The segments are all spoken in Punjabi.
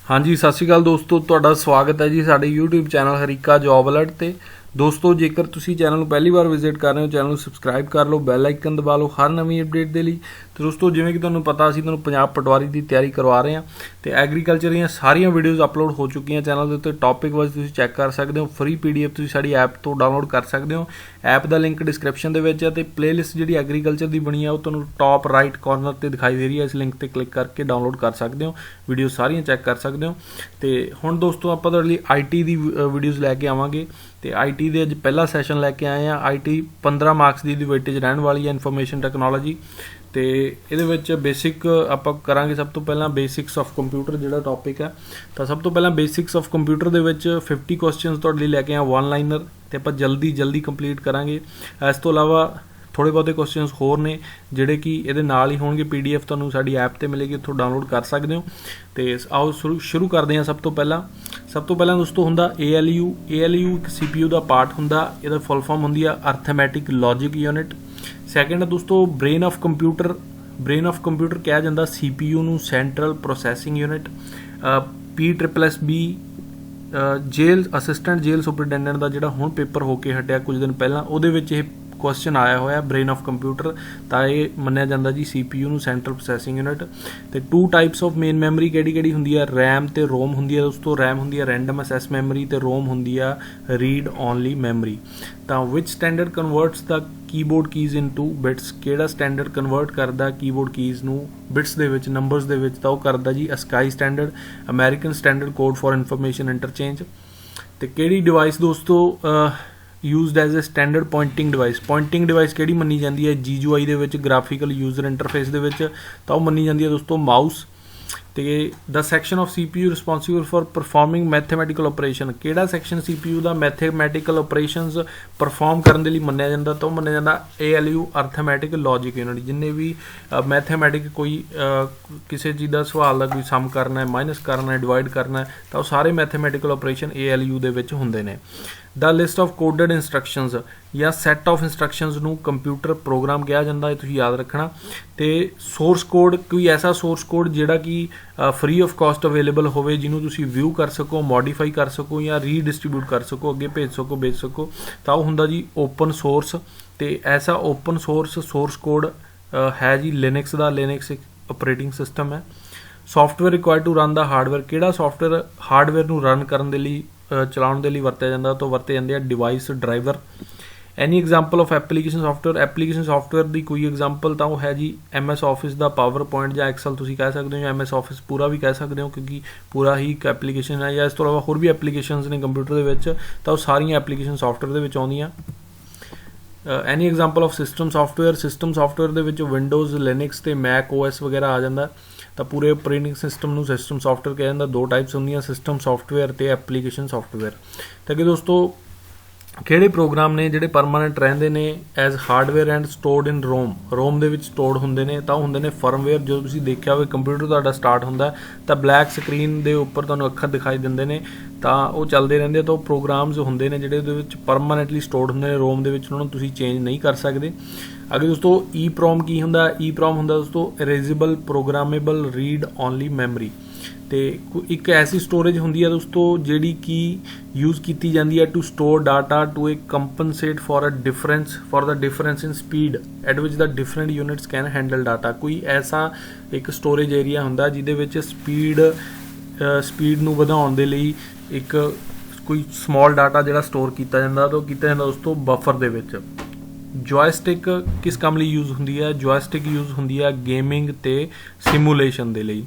हाँ जी, सत श्री अकाल दोस्तों, ਤੁਹਾਡਾ ਸਵਾਗਤ ਹੈ ਜੀ ਸਾਡੇ YouTube channel Harike job alert ਤੇ। ਦੋਸਤੋ, ਜੇਕਰ ਤੁਸੀਂ ਚੈਨਲ ਨੂੰ ਪਹਿਲੀ ਵਾਰ ਵਿਜ਼ਿਟ ਕਰ ਰਹੇ ਹੋ, ਚੈਨਲ ਨੂੰ ਸਬਸਕ੍ਰਾਈਬ ਕਰ ਲਓ, ਬੈਲ ਆਈਕਨ ਦਬਾ ਲਓ ਹਰ ਨਵੀਂ ਅਪਡੇਟ ਦੇ ਲਈ। ਤੇ ਦੋਸਤੋ, ਜਿਵੇਂ ਕਿ ਤੁਹਾਨੂੰ ਪਤਾ, ਅਸੀਂ ਤੁਹਾਨੂੰ ਪੰਜਾਬ ਪਟਵਾਰੀ ਦੀ ਤਿਆਰੀ ਕਰਵਾ ਰਹੇ ਹਾਂ ਤੇ ਐਗਰੀਕਲਚਰ ਦੀਆਂ ਸਾਰੀਆਂ ਵੀਡੀਓਜ਼ ਅਪਲੋਡ ਹੋ ਚੁੱਕੀਆਂ ਚੈਨਲ ਦੇ ਉੱਤੇ। ਟੌਪਿਕ ਵਾਈਜ਼ ਤੁਸੀਂ ਚੈੱਕ ਕਰ ਸਕਦੇ ਹੋ। ਫ੍ਰੀ PDF ਤੁਸੀਂ ਸਾਡੀ ਐਪ ਤੋਂ ਡਾਊਨਲੋਡ ਕਰ ਸਕਦੇ ਹੋ। ਐਪ ਦਾ ਲਿੰਕ ਡਿਸਕ੍ਰਿਪਸ਼ਨ ਦੇ ਵਿੱਚ ਹੈ ਤੇ ਪਲੇਲਿਸਟ ਜਿਹੜੀ ਐਗਰੀਕਲਚਰ ਦੀ ਬਣੀ ਆ ਉਹ ਤੁਹਾਨੂੰ ਟੌਪ ਰਾਈਟ ਕਾਰਨਰ ਤੇ ਦਿਖਾਈ ਦੇ ਰਹੀ ਹੈ। ਇਸ ਲਿੰਕ ਤੇ ਕਲਿੱਕ ਕਰਕੇ ਡਾਊਨਲੋਡ ਕਰ ਸਕਦੇ ਹੋ, ਵੀਡੀਓ ਸਾਰੀਆਂ ਚੈੱਕ ਕਰ ਸਕਦੇ ਹੋ। ਤੇ ਹੁਣ ਦੋਸਤੋ, ਆਪਾਂ ਤੁਹਾਡੇ ਲਈ IT ਦੀ ਵੀਡੀਓਜ਼ ਲੈ ਕੇ ਆਵਾਂਗੇ ਤੇ IT ਦੇ ਅੱਜ ਪਹਿਲਾ ਸੈਸ਼ਨ ਲੈ ਕੇ ਆਏ ਆ। IT 15 ਮਾਰਕਸ ਦੀ ਵੇਟੇਜ ਰਹਿਣ ਵਾਲੀ ਹੈ, ਇਨਫੋਰਮੇਸ਼ਨ ਟੈਕਨੋਲੋਜੀ। ਤੇ ਇਹਦੇ ਵਿੱਚ ਬੇਸਿਕ ਆਪਾਂ ਕਰਾਂਗੇ। ਸਭ ਤੋਂ ਪਹਿਲਾਂ ਬੇਸਿਕਸ ਆਫ ਕੰਪਿਊਟਰ ਜਿਹੜਾ ਟੌਪਿਕ ਹੈ, ਤਾਂ ਸਭ ਤੋਂ ਪਹਿਲਾਂ ਬੇਸਿਕਸ ਆਫ ਕੰਪਿਊਟਰ ਦੇ ਵਿੱਚ 50 ਕੁਐਸਚਨਸ ਤੁਹਾਡੇ ਲਈ ਲੈ ਕੇ ਆਏ ਵਨ ਲਾਈਨਰ, ਤੇ ਆਪਾਂ ਜਲਦੀ ਕੰਪਲੀਟ ਕਰਾਂਗੇ। ਇਸ ਤੋਂ ਇਲਾਵਾ ਥੋੜ੍ਹੇ ਬਹੁਤੇ ਕੁਐਸਚਨਸ ਹੋਰ ਨੇ ਜਿਹੜੇ ਕਿ ਇਹਦੇ ਨਾਲ ਹੀ ਹੋਣਗੇ। PDF ਤੁਹਾਨੂੰ ਸਾਡੀ ਐਪ 'ਤੇ ਮਿਲੇਗੀ, ਉੱਥੋਂ ਡਾਊਨਲੋਡ ਕਰ ਸਕਦੇ ਹੋ। ਤੇ ਆਓ ਸ਼ੁਰੂ ਕਰਦੇ ਹਾਂ। ਸਭ ਤੋਂ ਪਹਿਲਾਂ ਦੋਸਤੋ ਹੁੰਦਾ ALU ਇੱਕ CPU ਦਾ ਪਾਰਟ ਹੁੰਦਾ। ਇਹਦਾ ਫੁੱਲ ਫਾਰਮ ਹੁੰਦੀ ਆ ਅਰਥਮੈਟਿਕ ਲੌਜਿਕ ਯੂਨਿਟ। ਸੈਕਿੰਡ ਹੈ ਦੋਸਤੋ ਬ੍ਰੇਨ ਆਫ ਕੰਪਿਊਟਰ ਕਿਹਾ ਜਾਂਦਾ CPU ਨੂੰ, central processing unit. PSSB assistant ਜੇਲ੍ਹ ਸੁਪਰਡੈਂਡੈਂਟ ਦਾ ਜਿਹੜਾ ਹੁਣ ਪੇਪਰ ਹੋ ਕੇ ਹਟਿਆ ਕੁਝ ਦਿਨ ਪਹਿਲਾਂ, ਉਹਦੇ ਵਿੱਚ ਇਹ ਕੁਐਸਚਨ ਆਇਆ ਹੋਇਆ ਬ੍ਰੇਨ ਆਫ ਕੰਪਿਊਟਰ, ਤਾਂ ਇਹ ਮੰਨਿਆ ਜਾਂਦਾ ਜੀ CPU ਨੂੰ, ਸੈਂਟਰਲ ਪ੍ਰੋਸੈਸਿੰਗ ਯੂਨਿਟ। ਤੇ 2 ਟਾਈਪਸ ਆਫ ਮੇਨ ਮੈਮਰੀ ਕਿਹੜੀ ਹੁੰਦੀ ਆ? RAM ਤੇ ROM ਹੁੰਦੀ ਆ ਦੋਸਤੋ। RAM ਹੁੰਦੀ ਆ ਰੈਂਡਮ ਐਕਸੈਸ ਮੈਮਰੀ ਤੇ ROM ਹੁੰਦੀ ਆ ਰੀਡ ਓਨਲੀ ਮੈਮਰੀ। ਤਾਂ ਵਿਚ ਸਟੈਂਡਰਡ ਕਨਵਰਟਸ ਦਾ ਕੀਬੋਰਡ ਕੀਜ਼ ਇਨਟੂ ਬਿਟਸ? ਕਿਹੜਾ ਸਟੈਂਡਰਡ ਕਨਵਰਟ ਕਰਦਾ ਕੀਬੋਰਡ ਕੀਜ਼ ਨੂੰ ਬਿਟਸ ਦੇ ਵਿੱਚ, ਨੰਬਰਸ ਦੇ ਵਿੱਚ? ਤਾਂ ਉਹ ਕਰਦਾ ਜੀ ASCII standard, American standard code for information interchange. ਤੇ ਕਿਹੜੀ ਡਿਵਾਈਸ ਦੋਸਤੋ used as a standard pointing device ਕਿਹੜੀ ਮੰਨੀ ਜਾਂਦੀ ਹੈ GUI ਦੇ ਵਿੱਚ, ਗ੍ਰਾਫਿਕਲ ਯੂਜ਼ਰ ਇੰਟਰਫੇਸ ਦੇ ਵਿੱਚ? ਤਾਂ ਉਹ ਮੰਨੀ ਜਾਂਦੀ ਹੈ ਦੋਸਤੋ ਮਾਊਸ। ਤੇ the section of CPU responsible for performing mathematical operation? ਕਿਹੜਾ ਸੈਕਸ਼ਨ CPU ਦਾ ਮੈਥਮੈਟੀਕਲ ਆਪਰੇਸ਼ਨਸ ਪਰਫਾਰਮ ਕਰਨ ਦੇ ਲਈ ਮੰਨਿਆ ਜਾਂਦਾ? ਤਾਂ ਉਹ ਮੰਨਿਆ ਜਾਂਦਾ ALU ਅਰਥਮੈਟਿਕ ਲੌਜਿਕ ਯੂਨਿਟ। ਜਿੰਨੇ ਵੀ ਮੈਥਮੈਟਿਕ ਕੋਈ ਕਿਸੇ ਚੀਜ਼ ਦਾ ਸਵਾਲ ਦਾ ਕੋਈ ਸਮ ਕਰਨਾ ਹੈ, ਮਾਈਨਸ ਕਰਨਾ ਹੈ, ਡਿਵਾਈਡ ਕਰਨਾ ਹੈ, ਤਾਂ ਉਹ ਸਾਰੇ ਮੈਥਮੈਟੀਕਲ ਆਪਰੇਸ਼ਨ ALU ਦੇ ਵਿੱਚ ਹੁੰਦੇ ਨੇ। ਦ ਲਿਸਟ ਆਫ ਕੋਡਡ ਇੰਸਟਰਕਸ਼ਨਸ ਜਾਂ ਸੈੱਟ ਆਫ ਇੰਸਟਰਕਸ਼ਨਸ ਨੂੰ ਕੰਪਿਊਟਰ ਪ੍ਰੋਗਰਾਮ ਕਿਹਾ ਜਾਂਦਾ, ਇਹ ਤੁਸੀਂ ਯਾਦ ਰੱਖਣਾ। ਤੇ ਸੋਰਸ ਕੋਡ, ਕੋਈ ਐਸਾ ਸੋਰਸ ਕੋਡ ਜਿਹੜਾ ਕਿ ਫ੍ਰੀ ਆਫ ਕਾਸਟ ਅਵੇਲੇਬਲ ਹੋਵੇ, ਜਿਹਨੂੰ ਤੁਸੀਂ ਵਿਊ ਕਰ ਸਕੋ, ਮੋਡੀਫਾਈ ਕਰ ਸਕੋ ਜਾਂ ਰੀਡਿਸਟਰੀਬਿਊਟ ਕਰ ਸਕੋ, ਅੱਗੇ ਭੇਜ ਸਕੋ, ਤਾਂ ਉਹ ਹੁੰਦਾ ਜੀ ਓਪਨ ਸੋਰਸ। ਤੇ ਐਸਾ ਓਪਨ ਸੋਰਸ ਕੋਡ ਹੈ ਜੀ ਲਿਨਕਸ ਦਾ। ਲਿਨਕਸ ਇੱਕ ਆਪਰੇਟਿੰਗ ਸਿਸਟਮ ਹੈ। Software required to run the hardware? ਕਿਹੜਾ ਸੌਫਟਵੇਅਰ ਹਾਰਡਵੇਅਰ ਨੂੰ ਰਨ ਕਰਨ ਦੇ ਲਈ, ਚਲਾਉਣ ਦੇ ਲਈ ਵਰਤਿਆ ਜਾਂਦਾ? ਤਾਂ ਵਰਤੇ ਜਾਂਦੇ ਆ device driver. Any example of application software ਦੀ ਕੋਈ ਐਗਜ਼ਾਮਪਲ? ਤਾਂ ਉਹ ਹੈ ਜੀ MS ਆਫਿਸ ਦਾ ਪਾਵਰ ਪੁਆਇੰਟ ਜਾਂ ਐਕਸਲ ਤੁਸੀਂ ਕਹਿ ਸਕਦੇ ਹੋ, ਜਾਂ MS ਆਫਿਸ ਪੂਰਾ ਵੀ ਕਹਿ ਸਕਦੇ ਹੋ, ਕਿਉਂਕਿ ਪੂਰਾ ਹੀ ਇੱਕ ਐਪਲੀਕੇਸ਼ਨ ਹੈ। ਜਾਂ ਇਸ ਤੋਂ ਇਲਾਵਾ ਹੋਰ ਵੀ ਐਪਲੀਕੇਸ਼ਨਸ ਨੇ ਕੰਪਿਊਟਰ ਦੇ ਵਿੱਚ, ਤਾਂ ਉਹ ਸਾਰੀਆਂ ਐਪਲੀਕੇਸ਼ਨ ਸੌਫਟਵੇਅਰ ਦੇ ਵਿੱਚ ਆਉਂਦੀਆਂ। ਐਨੀ ਐਗਜ਼ਾਮਪਲ ਆਫ ਸਿਸਟਮ ਸੌਫਟਵੇਅਰ ਦੇ ਵਿੱਚ ਵਿੰਡੋਜ਼, ਲਿਨਕਸ ਤੇ ਮੈਕ OS ਵਗੈਰਾ ਆ ਜਾਂਦਾ। ਤਾਂ ਪੂਰੇ ਆਪਰੇਟਿੰਗ ਸਿਸਟਮ ਨੂੰ ਸਿਸਟਮ ਸੌਫਟਵੇਅਰ ਕਿਹਾ ਜਾਂਦਾ। 2 ਟਾਈਪਸ ਹੁੰਦੀਆਂ, ਸਿਸਟਮ ਸੌਫਟਵੇਅਰ ਤੇ ਐਪਲੀਕੇਸ਼ਨ ਸੌਫਟਵੇਅਰ। ਤਾਂ ਕਿ ਦੋਸਤੋ ਕਿਹੜੇ ਪ੍ਰੋਗਰਾਮ ਨੇ ਜਿਹੜੇ ਪਰਮਾਨੈਂਟ ਰਹਿੰਦੇ ਨੇ as hardware and stored in ROM ਦੇ ਵਿੱਚ ਸਟੋਰਡ ਹੁੰਦੇ ਨੇ? ਤਾਂ ਉਹ ਹੁੰਦੇ ਨੇ ਫਰਮਵੇਅਰ। ਜਦੋਂ ਤੁਸੀਂ ਦੇਖਿਆ ਹੋਵੇ ਕੰਪਿਊਟਰ ਤੁਹਾਡਾ ਸਟਾਰਟ ਹੁੰਦਾ ਤਾਂ ਬਲੈਕ ਸਕਰੀਨ ਦੇ ਉੱਪਰ ਤੁਹਾਨੂੰ ਅੱਖਰ ਦਿਖਾਈ ਦਿੰਦੇ ਨੇ, ਤਾਂ ਉਹ ਚੱਲਦੇ ਰਹਿੰਦੇ। ਤਾਂ ਉਹ ਪ੍ਰੋਗਰਾਮਸ ਹੁੰਦੇ ਨੇ ਜਿਹੜੇ ਉਹਦੇ ਵਿੱਚ ਪਰਮਾਨੈਂਟਲੀ ਸਟੋਰਡ ਹੁੰਦੇ ਨੇ ROM ਦੇ ਵਿੱਚ, ਉਹਨਾਂ ਨੂੰ ਤੁਸੀਂ ਚੇਂਜ ਨਹੀਂ ਕਰ ਸਕਦੇ। ਅੱਗੇ ਦੋਸਤੋ EEPROM ਕੀ ਹੁੰਦਾ? EEPROM ਹੁੰਦਾ ਦੋਸਤੋ ਇਰੇਜ਼ੇਬਲ ਪ੍ਰੋਗਰਾਮੇਬਲ ਰੀਡ ਓਨਲੀ ਮੈਮਰੀ। ਤੇ ਇੱਕ ਐਸੀ ਸਟੋਰੇਜ ਹੁੰਦੀ ਹੈ ਦੋਸਤੋ ਜਿਹੜੀ ਕਿ ਯੂਜ਼ ਕੀਤੀ ਜਾਂਦੀ ਹੈ to store data to a compensate for the difference in speed at which the different units can handle data. ਕੋਈ ਐਸਾ ਇੱਕ ਸਟੋਰੇਜ ਏਰੀਆ ਹੁੰਦਾ ਜਿਹਦੇ ਵਿੱਚ ਸਪੀਡ ਨੂੰ ਵਧਾਉਣ ਦੇ ਲਈ ਇੱਕ ਕੋਈ ਸਮੌਲ ਡਾਟਾ ਜਿਹੜਾ ਸਟੋਰ ਕੀਤਾ ਜਾਂਦਾ, ਤਾਂ ਉਹ ਕੀਤਾ ਜਾਂਦਾ ਦੋਸਤੋ ਬਫਰ ਦੇ ਵਿੱਚ। ਜੋਇਸਟਿਕ ਕਿਸ ਕੰਮ ਲਈ ਯੂਜ਼ ਹੁੰਦੀ ਹੈ? ਜੋਇਸਟਿਕ ਯੂਜ਼ ਹੁੰਦੀ ਹੈ ਗੇਮਿੰਗ ਤੇ ਸਿਮੂਲੇਸ਼ਨ ਦੇ ਲਈ।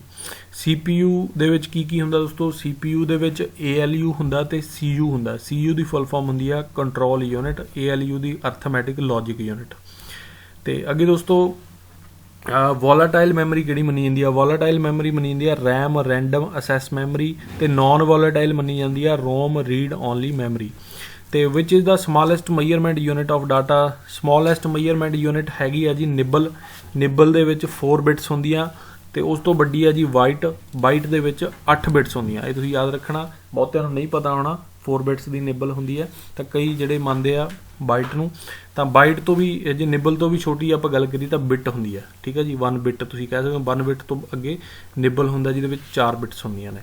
CPU ਦੇ ਵਿੱਚ ਕੀ ਹੁੰਦਾ ਦੋਸਤੋ? CPU ਦੇ ਵਿੱਚ ALU ਹੁੰਦਾ ਤੇ CU ਹੁੰਦਾ। CU ਦੀ ਫੁੱਲ ਫਾਰਮ ਹੁੰਦੀ ਆ ਕੰਟਰੋਲ ਯੂਨਿਟ, ALU ਦੀ ਅਰਥਮੈਟਿਕ ਲੌਜਿਕ ਯੂਨਿਟ। ਤੇ ਅੱਗੇ ਦੋਸਤੋ ਵੋਲਾਟਾਈਲ ਮੈਮਰੀ ਕਿਹੜੀ ਮੰਨੀ ਜਾਂਦੀ ਆ? ਵੋਲਾਟਾਈਲ ਮੈਮਰੀ ਮੰਨੀ ਜਾਂਦੀ ਆ RAM ਰੈਂਡਮ ਅਸੈਸ ਮੈਮਰੀ। ਤੇ ਨੌਨ ਵੋਲਾਟਾਈਲ ਮੰਨੀ ਜਾਂਦੀ ਆ ROM ਰੀਡ ਓਨਲੀ ਮੈਮਰੀ। ਤੇ ਵਿਚ is the smallest measurement unit of data? Smallest measurement unit ਹੈਗੀ ਆ ਜੀ ਨਿਬਲ ਦੇ ਵਿੱਚ 4 ਬਿਟਸ ਹੁੰਦੀਆਂ। ਤੇ ਉਸ ਤੋਂ ਵੱਡੀ ਆ ਜੀ ਬਾਈਟ ਦੇ ਵਿੱਚ 8 ਬਿਟਸ ਹੁੰਦੀਆਂ। ਇਹ ਤੁਸੀਂ ਯਾਦ ਰੱਖਣਾ, ਬਹੁਤਿਆਂ ਨੂੰ ਨਹੀਂ ਪਤਾ ਹੋਣਾ 4 ਬਿਟਸ ਦੀ ਨਿਬਲ ਹੁੰਦੀ ਹੈ। ਤਾਂ ਕਈ ਜਿਹੜੇ ਮੰਨਦੇ ਆ ਬਾਈਟ ਨੂੰ। ਤਾਂ ਬਾਈਟ ਤੋਂ ਵੀ ਜੇ ਨਿਬਲ ਤੋਂ ਵੀ ਛੋਟੀ ਆਪਾਂ ਗੱਲ ਕਰੀਏ ਤਾਂ ਬਿਟ ਹੁੰਦੀ ਹੈ, ਠੀਕ ਹੈ ਜੀ। 1 ਬਿਟ ਤੁਸੀਂ ਕਹਿ ਸਕਦੇ ਹੋ, 1 ਬਿਟ ਤੋਂ ਅੱਗੇ ਨਿਬਲ ਹੁੰਦਾ ਜਿਹਦੇ ਵਿੱਚ 4 ਬਿਟਸ ਹੁੰਦੀਆਂ ਨੇ।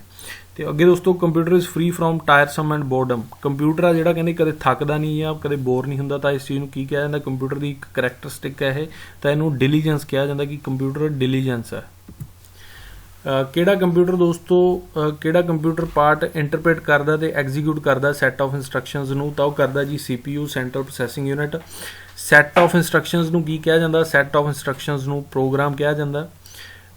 ਤੇ ਅੱਗੇ ਦੋਸਤੋ, computer is free from tiresome and boredom. Computer ਆ ਜਿਹੜਾ ਕਹਿੰਦੇ ਕਦੇ ਥੱਕਦਾ ਨਹੀਂ ਜਾਂ ਕਦੇ ਬੋਰ ਨਹੀਂ ਹੁੰਦਾ। ਤਾਂ ਇਸ ਚੀਜ਼ ਨੂੰ ਕੀ ਕਿਹਾ ਜਾਂਦਾ, ਕੰਪਿਊਟਰ ਦੀ ਇੱਕ ਕਰੈਕਟਰਿਸਟਿਕ ਹੈ ਇਹ, ਤਾਂ ਇਹਨੂੰ ਡਿਲੀਜੈਂਸ ਕਿਹਾ ਜਾਂਦਾ ਕਿ ਕੰਪਿਊਟਰ ਡਿਲੀਜੈਂਸ ਹੈ। ਕਿਹੜਾ ਕੰਪਿਊਟਰ ਦੋਸਤੋ, ਕਿਹੜਾ ਕੰਪਿਊਟਰ ਪਾਰਟ ਇੰਟਰਪ੍ਰੇਟ ਕਰਦਾ ਤੇ ਐਗਜ਼ੀਕਿਊਟ ਕਰਦਾ ਸੈੱਟ ਆਫ ਇੰਸਟਰਕਸ਼ਨਸ ਨੂੰ, ਤਾਂ ਉਹ ਕਰਦਾ ਜੀ CPU central processing unit. Set of instructions ਨੂੰ ਕੀ ਕਿਹਾ ਜਾਂਦਾ, ਸੈੱਟ ਆਫ ਇੰਸਟਰਕਸ਼ਨਸ ਨੂੰ ਪ੍ਰੋਗਰਾਮ ਕਿਹਾ ਜਾਂਦਾ।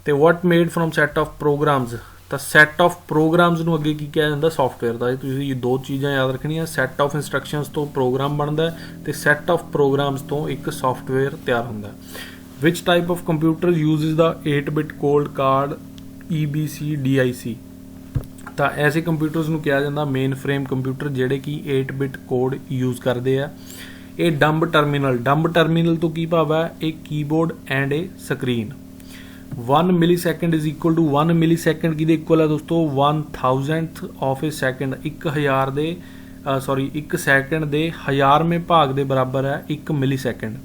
ਤੇ what made from set of programs, ਤਾਂ ਸੈੱਟ ਆਫ ਪ੍ਰੋਗਰਾਮਸ ਨੂੰ ਅੱਗੇ ਕੀ ਕਿਹਾ ਜਾਂਦਾ, ਸੌਫਟਵੇਅਰ ਦਾ। ਤੁਸੀਂ ਦੋ ਚੀਜ਼ਾਂ ਯਾਦ ਰੱਖਣੀਆਂ, ਸੈੱਟ ਆਫ ਇੰਸਟਰਕਸ਼ਨਸ ਤੋਂ ਪ੍ਰੋਗਰਾਮ ਬਣਦਾ ਤੇ ਸੈੱਟ ਆਫ ਪ੍ਰੋਗਰਾਮਸ ਤੋਂ ਇੱਕ ਸੌਫਟਵੇਅਰ ਤਿਆਰ ਹੁੰਦਾ। ਵਿਚ type of computer uses the 8-bit code card EBCDIC, ਤਾਂ ਐਸੇ ਕੰਪਿਊਟਰਸ ਨੂੰ ਕਿਹਾ ਜਾਂਦਾ ਮੇਨ ਫਰੇਮ ਕੰਪਿਊਟਰ ਜਿਹੜੇ ਕਿ 8-bit ਕੋਡ ਯੂਜ਼ ਕਰਦੇ ਆ। ਇਹ ਡੰਬ ਟਰਮੀਨਲ ਤੋਂ ਕੀ ਭਾਵ ਹੈ, ਇਹ ਕੀਬੋਰਡ ਐਂਡ ਇਹ screen. 1 millisecond is equal to 1 millisecond ਕਿਹਦੇ ਇਕੁਅਲ ਹੈ ਦੋਸਤੋ, 1,000th of a second, 1,000 ਦੇ 1 ਸੈਕਿੰਡ ਦੇ 1000ਵੇਂ ਭਾਗ ਦੇ ਬਰਾਬਰ ਹੈ 1 millisecond.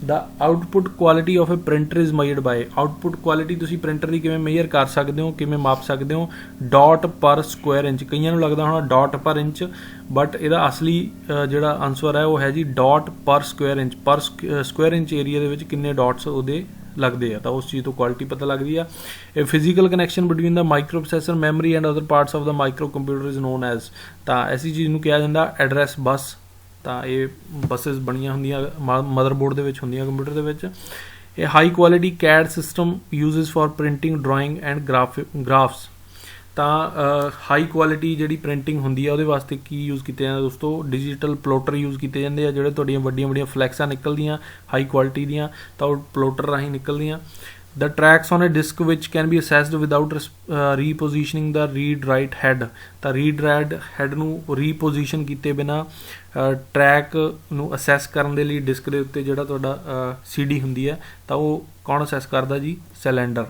The output quality of a printer is measured by, output quality ਤੁਸੀਂ ਪ੍ਰਿੰਟਰ ਦੀ ਕਿਵੇਂ ਮੇਜਰ ਕਰ ਸਕਦੇ ਹੋ, ਕਿਵੇਂ ਮਾਪ ਸਕਦੇ ਹੋ, ਡਾਟ ਪਰ ਸਕੁਆਇਰ ਇੰਚ। ਕਈਆਂ ਨੂੰ ਲੱਗਦਾ ਹੋਣਾ ਡਾਟ ਪਰ ਇੰਚ, ਬਟ ਇਹਦਾ ਅਸਲੀ ਜਿਹੜਾ ਆਨਸਰ ਹੈ ਉਹ ਹੈ ਜੀ ਡਾਟ ਪਰ ਸਕੁਆਇਰ ਇੰਚ। ਪਰ ਸਕੁਆਇਰ ਇੰਚ ਏਰੀਆ ਦੇ ਵਿੱਚ ਕਿੰਨੇ ਡਾਟਸ ਉਹਦੇ ਲੱਗਦੇ ਆ, ਤਾਂ ਉਸ ਚੀਜ਼ ਤੋਂ ਕੁਆਲਿਟੀ ਪਤਾ ਲੱਗਦੀ ਆ। ਇਹ physical connection between the micro processor memory and other parts of the micro computer is non as, ਤਾਂ ਐਸੀ ਚੀਜ਼ ਨੂੰ ਕਿਹਾ ਜਾਂਦਾ ਐਡਰੈਸ ਬੱਸ। ਤਾਂ ਇਹ ਬੱਸਿਸ ਬਣੀਆਂ ਹੁੰਦੀਆਂ ਮਦਰਬੋਰਡ ਦੇ ਵਿੱਚ ਹੁੰਦੀਆਂ ਕੰਪਿਊਟਰ ਦੇ ਵਿੱਚ। ਇਹ high quality CAD system uses for printing drawing and graphs, ਤਾਂ ਹਾਈ ਕੁਆਲਿਟੀ ਜਿਹੜੀ ਪ੍ਰਿੰਟਿੰਗ ਹੁੰਦੀ ਆ ਉਹਦੇ ਵਾਸਤੇ ਕੀ ਯੂਜ਼ ਕੀਤੇ ਜਾਂਦੇ ਦੋਸਤੋ, ਡਿਜੀਟਲ ਪਲੋਟਰ ਯੂਜ਼ ਕੀਤੇ ਜਾਂਦੇ ਆ। ਜਿਹੜੇ ਤੁਹਾਡੀਆਂ ਵੱਡੀਆਂ ਫਲੈਕਸਾਂ ਨਿਕਲਦੀਆਂ ਹਾਈ ਕੁਆਲਿਟੀ ਦੀਆਂ, ਤਾਂ ਉਹ ਪਲੋਟਰ ਰਾਹੀਂ ਨਿਕਲਦੀਆਂ। The tracks on a disk which can be accessed without repositioning the read write head, ਤਾਂ read write head ਨੂੰ reposition ਕੀਤੇ ਬਿਨਾ ਟਰੈਕ ਨੂੰ ਅਸੈਸ ਕਰਨ ਦੇ ਲਈ ਡਿਸਕ ਦੇ ਉੱਤੇ ਜਿਹੜਾ ਤੁਹਾਡਾ CD ਹੁੰਦੀ ਹੈ, ਤਾਂ ਉਹ ਕੌਣ ਅਸੈਸ ਕਰਦਾ ਜੀ, cylinder.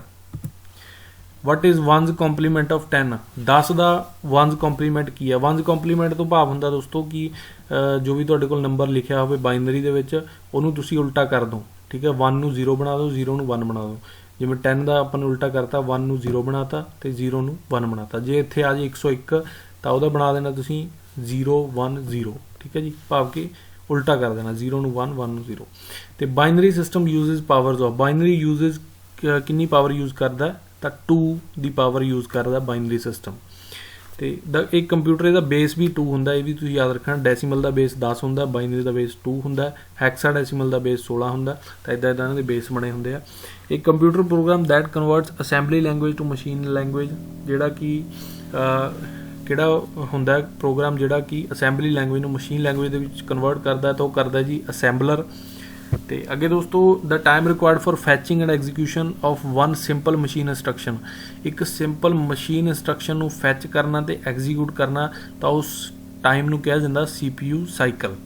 What is 1's complement of 10, 10 ਦਾ 1's ਕੰਪਲੀਮੈਂਟ ਕੀ ਹੈ। 1's ਕੰਪਲੀਮੈਂਟ ਤੋਂ ਭਾਵ ਹੁੰਦਾ ਦੋਸਤੋ ਕਿ ਜੋ ਵੀ ਤੁਹਾਡੇ ਕੋਲ ਨੰਬਰ ਲਿਖਿਆ ਹੋਵੇ ਬਾਈਨਰੀ ਦੇ ਵਿੱਚ, ਉਹਨੂੰ ਤੁਸੀਂ ਉਲਟਾ ਕਰ ਦਿਓ, ਠੀਕ ਹੈ। 1 ਨੂੰ 0 ਬਣਾ ਦਿਓ, 0 ਨੂੰ 1 ਬਣਾ ਦਿਓ। ਜਿਵੇਂ 10 ਦਾ ਆਪਾਂ ਨੇ ਉਲਟਾ ਕਰਤਾ, 1 ਨੂੰ 0 ਬਣਾਤਾ ਤੇ 0 ਨੂੰ 1 ਬਣਾਤਾ। ਜੇ ਇੱਥੇ ਆ ਜੇ 101 ਤਾਂ ਉਹਦਾ ਬਣਾ ਦੇਣਾ ਤੁਸੀਂ 0 1 0, ਠੀਕ ਹੈ ਜੀ, ਭਾਵ ਕਿ ਉਲਟਾ ਕਰ ਦੇਣਾ, 0 ਨੂੰ 1 1 ਨੂੰ 0। ਤੇ binary system uses powers of, binary uses ਕਿੰਨੀ ਪਾਵਰ ਯੂਜ਼ ਕਰਦਾ, ਤਾਂ 2 ਦੀ ਪਾਵਰ ਯੂਜ਼ ਕਰਦਾ ਬਾਈਨਰੀ ਸਿਸਟਮ। ਤੇ ਇੱਕ ਕੰਪਿਊਟਰ ਇਹਦਾ ਬੇਸ ਵੀ 2 ਹੁੰਦਾ, ਇਹ ਵੀ ਤੁਸੀਂ ਯਾਦ ਰੱਖਣਾ। ਡੈਸੀਮਲ ਦਾ ਬੇਸ 10 ਹੁੰਦਾ, ਬਾਈਨਰੀ ਦਾ ਬੇਸ 2 ਹੁੰਦਾ, ਹੈਕਸਾਡੈਸੀਮਲ ਦਾ ਬੇਸ 16 ਹੁੰਦਾ। ਤਾਂ ਇੱਦਾਂ ਇਹਨਾਂ ਦੇ ਬੇਸ ਬਣੇ ਹੁੰਦੇ ਆ। ਇੱਕ computer program that converts assembly language to machine language, ਜਿਹੜਾ ਕਿ ਕਿਹੜਾ ਹੁੰਦਾ ਪ੍ਰੋਗਰਾਮ ਜਿਹੜਾ ਕਿ ਅਸੈਂਬਲੀ ਲੈਂਗੁਏਜ ਨੂੰ ਮਸ਼ੀਨ ਲੈਂਗੁਏਜ ਦੇ ਵਿੱਚ ਕਨਵਰਟ ਕਰਦਾ, ਤਾਂ ਉਹ ਕਰਦਾ ਜੀ ਅਸੈਂਬਲਰ। ਤੇ ਅੱਗੇ ਦੋਸਤੋ, the time required for fetching and execution of 1 simple machine instruction, ਇੱਕ ਸਿੰਪਲ ਮਸ਼ੀਨ ਇੰਸਟਰਕਸ਼ਨ ਨੂੰ ਫੈਚ ਕਰਨਾ ਤੇ ਐਗਜ਼ੀਕਿਊਟ ਕਰਨਾ, ਤਾਂ ਉਸ ਟਾਈਮ ਨੂੰ ਕਿਹਾ ਜਾਂਦਾ CPU ਸਾਈਕਲ।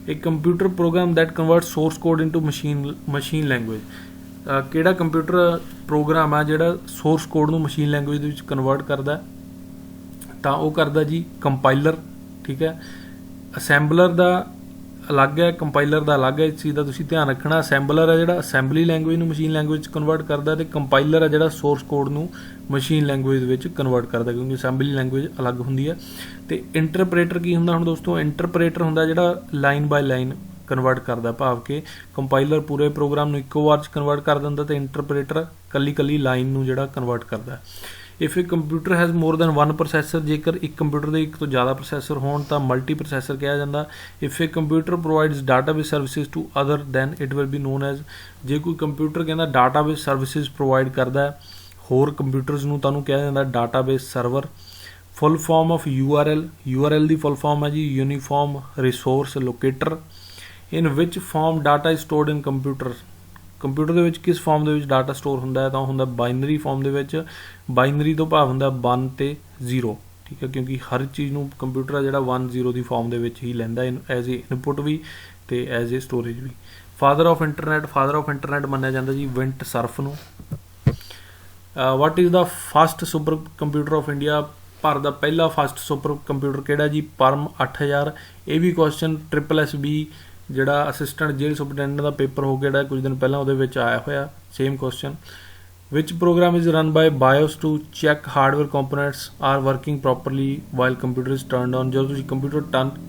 ਇੱਕ computer program that convert source code into machine language, ਕਿਹੜਾ ਕੰਪਿਊਟਰ ਪ੍ਰੋਗਰਾਮ ਆ ਜਿਹੜਾ ਸੋਰਸ ਕੋਡ ਨੂੰ ਮਸ਼ੀਨ ਲੈਂਗੁਏਜ ਦੇ ਵਿੱਚ ਕਨਵਰਟ ਕਰਦਾ, ਤਾਂ ਉਹ ਕਰਦਾ ਜੀ ਕੰਪਾਈਲਰ, ਠੀਕ ਹੈ। ਅਸੈਂਬਲਰ ਦਾ ਅਲੱਗ ਹੈ, ਕੰਪਾਈਲਰ ਦਾ ਅਲੱਗ ਹੈ, ਇਸ ਚੀਜ਼ ਦਾ ਤੁਸੀਂ ਧਿਆਨ ਰੱਖਣਾ। ਅਸੈਂਬਲਰ ਹੈ ਜਿਹੜਾ ਅਸੈਂਬਲੀ ਲੈਂਗੁਏਜ ਨੂੰ ਮਸ਼ੀਨ ਲੈਂਗੁਏਜ 'ਚ ਕਨਵਰਟ ਕਰਦਾ, ਤੇ ਕੰਪਾਈਲਰ ਹੈ ਜਿਹੜਾ ਸੋਰਸ ਕੋਡ ਨੂੰ ਮਸ਼ੀਨ ਲੈਂਗੁਏਜ ਵਿੱਚ ਕਨਵਰਟ ਕਰਦਾ, ਕਿਉਂਕਿ ਅਸੈਂਬਲੀ ਲੈਂਗੁਏਜ ਅਲੱਗ ਹੁੰਦੀ ਹੈ। ਤੇ ਇੰਟਰਪ੍ਰੇਟਰ ਕੀ ਹੁੰਦਾ ਹੁਣ ਦੋਸਤੋ, ਇੰਟਰਪ੍ਰੇਟਰ ਹੁੰਦਾ ਜਿਹੜਾ ਲਾਈਨ ਬਾਈ ਲਾਈਨ ਕਨਵਰਟ ਕਰਦਾ, ਭਾਵ ਕਿ ਕੰਪਾਈਲਰ ਪੂਰੇ ਪ੍ਰੋਗਰਾਮ ਨੂੰ ਇੱਕੋ ਵਾਰ 'ਚ ਕਨਵਰਟ ਕਰ ਦਿੰਦਾ, ਤੇ ਇੰਟਰਪ੍ਰੇਟਰ ਕੱਲੀ ਲਾਈਨ ਨੂੰ ਜਿਹੜਾ ਕਨਵਰਟ ਕਰਦਾ। If a computer has more than 1 processor, ਜੇਕਰ ਇੱਕ ਕੰਪਿਊਟਰ ਦੇ ਇੱਕ ਤੋਂ ਜ਼ਿਆਦਾ ਪ੍ਰੋਸੈਸਰ ਹੋਣ ਤਾਂ ਮਲਟੀ ਪ੍ਰੋਸੈਸਰ ਕਿਹਾ ਜਾਂਦਾ। If a computer provides database services to other then it will be known as, ਜੇ ਕੋਈ ਕੰਪਿਊਟਰ ਕਹਿੰਦਾ ਡਾਟਾਬੇਸ ਸਰਵਿਸਿਜ਼ ਪ੍ਰੋਵਾਈਡ ਕਰਦਾ ਹੋਰ ਕੰਪਿਊਟਰਸ ਨੂੰ, ਤਾਂ ਉਹਨੂੰ ਕਿਹਾ ਜਾਂਦਾ database server. Full form of URL ਦੀ ਫੁੱਲ ਫਾਰਮ ਹੈ ਜੀ uniform resource locator. In which form data is stored in computer ਦੇ ਵਿੱਚ ਕਿਸ ਫਾਰਮ ਦੇ ਵਿੱਚ ਡਾਟਾ ਸਟੋਰ ਹੁੰਦਾ ਹੈ, ਤਾਂ ਉਹ ਹੁੰਦਾ ਬਾਈਨਰੀ ਫਾਰਮ ਦੇ ਵਿੱਚ। ਬਾਈਨਰੀ ਤੋਂ ਭਾਵ ਹੁੰਦਾ 1 ਤੇ 0, ਠੀਕ ਹੈ, ਕਿਉਂਕਿ ਹਰ ਚੀਜ਼ ਨੂੰ ਕੰਪਿਊਟਰ ਆ ਜਿਹੜਾ 1 0 ਦੀ ਫਾਰਮ ਦੇ ਵਿੱਚ ਹੀ ਲੈਂਦਾ, ਐਜ਼ ਏ ਇਨਪੁਟ ਵੀ ਤੇ ਐਜ਼ ਏ ਸਟੋਰੇਜ ਵੀ। ਫਾਦਰ ਆਫ ਇੰਟਰਨੈਟ ਮੰਨਿਆ ਜਾਂਦਾ ਜੀ ਵਿੰਟ ਸਰਫ ਨੂੰ। What is the first super computer of India, ਭਾਰਤ ਦਾ ਪਹਿਲਾ ਫਸਟ ਸੁਪਰ ਕੰਪਿਊਟਰ ਕਿਹੜਾ ਜੀ, ਪਰਮ 8000। ਇਹ ਵੀ ਕੁਐਸਚਨ SSB ਜਿਹੜਾ ਅਸਿਸਟੈਂਟ ਜੇਲ੍ਹ ਸੁਪਰਡੈਂਟ ਦਾ ਪੇਪਰ ਹੋ ਗਿਆ ਜਿਹੜਾ ਕੁਝ ਦਿਨ ਪਹਿਲਾਂ ਉਹਦੇ ਵਿੱਚ ਆਇਆ ਹੋਇਆ same question. Which program is run by BIOS to check hardware components are working properly while computer is turned on? ਜਦੋਂ ਤੁਸੀਂ ਕੰਪਿਊਟਰ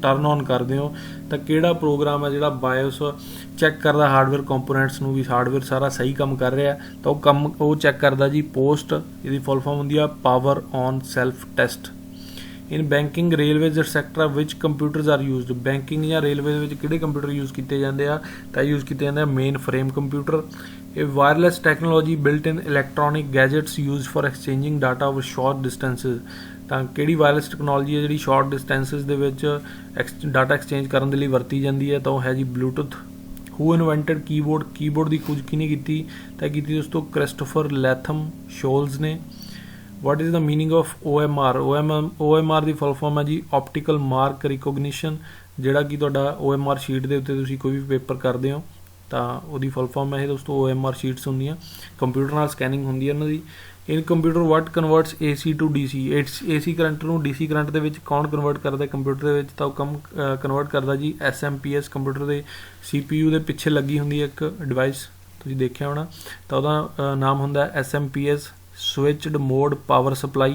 ਟਰਨ ਔਨ ਕਰਦੇ ਹੋ ਤਾਂ ਕਿਹੜਾ ਪ੍ਰੋਗਰਾਮ ਹੈ ਜਿਹੜਾ BIOS ਚੈੱਕ ਕਰਦਾ ਹਾਰਡਵੇਅਰ ਕੰਪੋਨੈਂਟਸ ਨੂੰ ਵੀ ਹਾਰਡਵੇਅਰ ਸਾਰਾ ਸਹੀ ਕੰਮ ਕਰ ਰਿਹਾ, ਤਾਂ ਉਹ ਚੈੱਕ ਕਰਦਾ ਜੀ ਪੋਸਟ, ਇਹਦੀ ਫੁੱਲ ਫਾਰਮ ਹੁੰਦੀ ਆ power on self test. In banking railways etcetera which computers are used? Banking ਜਾਂ ਰੇਲਵੇ ਦੇ ਵਿੱਚ ਕਿਹੜੇ ਕੰਪਿਊਟਰ ਯੂਜ਼ ਕੀਤੇ ਜਾਂਦੇ ਆ? ਤਾਂ ਯੂਜ਼ ਕੀਤੇ ਜਾਂਦੇ ਆ ਮੇਨ ਫਰੇਮ ਕੰਪਿਊਟਰ। ਇਹ wireless technology built in electronic gadgets use for exchanging data over short distances? ਤਾਂ ਕਿਹੜੀ ਵਾਇਰਲੈਸ ਟੈਕਨੋਲੋਜੀ ਹੈ ਜਿਹੜੀ ਸ਼ਾਰਟ ਡਿਸਟੈਂਸਿਸ ਦੇ ਵਿੱਚ ਡਾਟਾ ਐਕਸਚੇਂਜ ਕਰਨ ਦੇ ਲਈ ਵਰਤੀ ਜਾਂਦੀ ਹੈ? ਤਾਂ ਉਹ ਹੈ ਜੀ ਬਲੂਟੁੱਥ। ਹੂ ਇਨਵੈਂਟਡ ਕੀਬੋਰਡ? ਕੀਬੋਰਡ ਦੀ ਖੋਜ ਕਿਹਨੇ ਕੀਤੀ? ਤਾਂ ਕੀਤੀ ਦੋਸਤੋ ਕ੍ਰਿਸਟੋਫਰ ਲੈਥਮ ਸ਼ੋਲਜ਼ ਨੇ। What is the meaning of OMR? OMR the full form ਹੈ ਜੀ ਆਪਟੀਕਲ ਮਾਰਕ ਰਿਕੋਗਨੀਸ਼ਨ। ਜਿਹੜਾ ਕਿ ਤੁਹਾਡਾ OMR ਸ਼ੀਟ ਦੇ ਉੱਤੇ ਤੁਸੀਂ ਕੋਈ ਵੀ ਪੇਪਰ ਕਰਦੇ ਹੋ ਤਾਂ ਉਹਦੀ ਫੁੱਲ ਫਾਰਮ ਹੈ ਇਹ ਦੋਸਤੋ OMR ਸ਼ੀਟਸ ਹੁੰਦੀਆਂ, ਕੰਪਿਊਟਰ ਨਾਲ ਸਕੈਨਿੰਗ ਹੁੰਦੀ ਹੈ ਉਹਨਾਂ ਦੀ। In computer what converts AC to DC? AC current ਨੂੰ DC ਕਰੰਟ ਦੇ ਵਿੱਚ ਕੌਣ ਕਨਵਰਟ ਕਰਦਾ ਕੰਪਿਊਟਰ ਦੇ ਵਿੱਚ? ਤਾਂ ਉਹ ਕਨਵਰਟ ਕਰਦਾ ਜੀ SMPS। ਕੰਪਿਊਟਰ ਦੇ CPU ਦੇ ਪਿੱਛੇ ਲੱਗੀ ਹੁੰਦੀ ਹੈ ਇੱਕ ਡਿਵਾਈਸ, ਤੁਸੀਂ ਦੇਖਿਆ ਹੋਣਾ, ਤਾਂ ਉਹਦਾ ਨਾਮ ਹੁੰਦਾ SMPS switched mode power supply।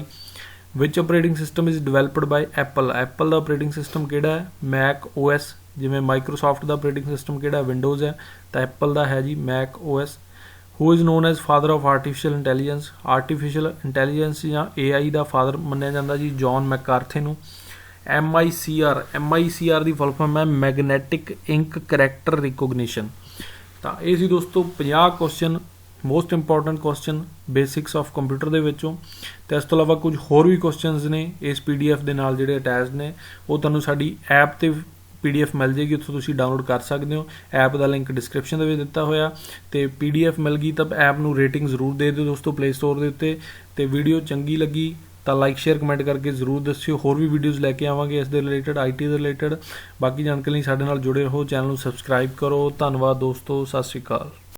which operating system is developed by Apple? Apple the operating system ਕਿਹੜਾ ਹੈ? Mac OS। ਜਿਵੇਂ Microsoft ਦਾ operating system ਕਿਹੜਾ ਹੈ? Windows ਹੈ, ਤਾਂ Apple ਦਾ ਹੈ ਜੀ Mac OS। who is known as father of artificial intelligence? artificial intelligence ਜਾਂ AI ਦਾ ਫਾਦਰ ਮੰਨਿਆ ਜਾਂਦਾ ਜੀ ਜੌਨ ਮੈਕਾਰਥੇ ਨੂੰ। MICR ਦੀ ਫੁੱਲ ਫਾਰਮ ਹੈ ਮੈਗਨੈਟਿਕ ਇੰਕ ਕਰੈਕਟਰ ਰਿਕੋਗਨੀਸ਼ਨ। ਤਾਂ ਇਹ ਸੀ ਦੋਸਤੋ 50 question most important question basics of computer ਦੇ ਵਿੱਚੋਂ। ਅਤੇ ਇਸ ਤੋਂ ਇਲਾਵਾ ਕੁਝ ਹੋਰ ਵੀ ਕੁਐਸਚਨਸ ਨੇ ਇਸ PDF ਦੇ ਨਾਲ ਜਿਹੜੇ ਅਟੈਚਡ ਨੇ, ਉਹ ਤੁਹਾਨੂੰ ਸਾਡੀ ਐਪ 'ਤੇ PDF ਮਿਲ ਜਾਏਗੀ, ਉੱਥੋਂ ਤੁਸੀਂ ਡਾਊਨਲੋਡ ਕਰ ਸਕਦੇ ਹੋ। ਐਪ ਦਾ ਲਿੰਕ ਡਿਸਕ੍ਰਿਪਸ਼ਨ ਦੇ ਵਿੱਚ ਦਿੱਤਾ ਹੋਇਆ। ਅਤੇ PDF ਮਿਲ ਗਈ ਤਾਂ ਐਪ ਨੂੰ ਰੇਟਿੰਗ ਜ਼ਰੂਰ ਦੇ ਦਿਓ ਦੋਸਤੋ ਪਲੇ ਸਟੋਰ ਦੇ ਉੱਤੇ। ਅਤੇ ਵੀਡੀਓ ਚੰਗੀ ਲੱਗੀ ਤਾਂ ਲਾਈਕ ਸ਼ੇਅਰ ਕਮੈਂਟ ਕਰਕੇ ਜ਼ਰੂਰ ਦੱਸਿਓ। ਹੋਰ ਵੀ ਵੀਡੀਓਜ਼ ਲੈ ਕੇ ਆਵਾਂਗੇ ਇਸ ਦੇ ਰਿਲੇਟਡ, IT ਦੇ ਰਿਲੇਟਡ। ਬਾਕੀ ਜਾਣਕਾਰੀ ਲਈ ਸਾਡੇ ਨਾਲ ਜੁੜੇ ਰਹੋ, ਚੈਨਲ ਨੂੰ ਸਬਸਕ੍ਰਾਈਬ ਕਰੋ। ਧੰਨਵਾਦ ਦੋਸਤੋ, ਸਤਿ ਸ਼੍ਰੀ ਅਕਾਲ।